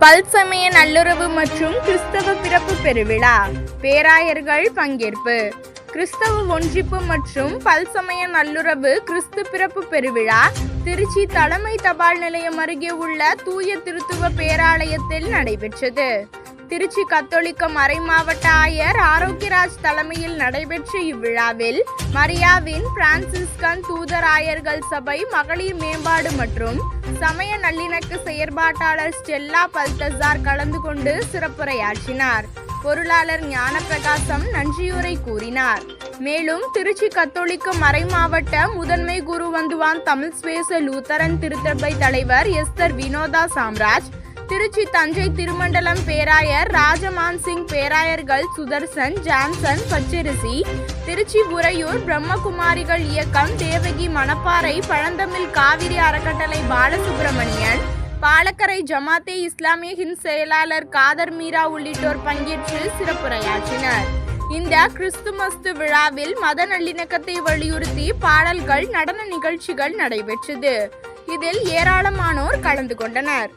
பல்சமய நல்லுறவு மற்றும் கிறிஸ்தவ பிறப்பு பெருவிழா, பேராயர்கள் பங்கேற்பு. கிறிஸ்தவ ஒன்றிப்பு மற்றும் பல்சமய நல்லுறவு கிறிஸ்து பிறப்பு பெருவிழா திருச்சி தலைமை தபால் நிலையம் அருகே உள்ள தூய திருத்துவ பேராலயத்தில் நடைபெற்றது. திருச்சி கத்தோலிக்க மறைமாவட்ட ஆயர் ஆரோக்கியராஜ் தலைமையில் நடைபெற்ற இவ்விழாவில் மரியாவின் பிரான்சிஸ்கன் தூதர் ஆயர்கள் சபை மகளிர் மேம்பாடு மற்றும் சமய நல்லிணக்க செயற்பாட்டாளர் ஸ்டெல்லா பல்தசார் கலந்து கொண்டு சிறப்புரையாற்றினார். பொருளாளர் ஞானப்பிரகாசம் நன்றியுரை கூறினார். மேலும் திருச்சி கத்தோலிக்க மறைமாவட்ட முதன்மை குருவந்துவான் தமிழ் சுவேச லூத்தரன் திருத்தபை தலைவர் எஸ்தர் வினோதா சாம்ராஜ், திருச்சி தஞ்சை திருமண்டலம் பேராயர் ராஜமான் சிங், பேராயர்கள் சுதர்சன், ஜான்சன், பச்சரிசி, திருச்சி உறையூர் பிரம்மகுமாரிகள் இயக்கம் தேவகி, மணப்பாறை பழந்தமிழ் காவிரி அறக்கட்டளை பாலசுப்பிரமணியன், பாலக்கரை ஜமாத்தே இஸ்லாமிய ஹிந்த் செயலாளர் காதர் மீரா உள்ளிட்டோர் பங்கேற்று சிறப்புரையாற்றினர். இந்த கிறிஸ்துமஸ்து விழாவில் மத நல்லிணக்கத்தை வலியுறுத்தி பாடல்கள், நடன நிகழ்ச்சிகள் நடைபெற்றது. இதில் ஏராளமானோர் கலந்து கொண்டனர்.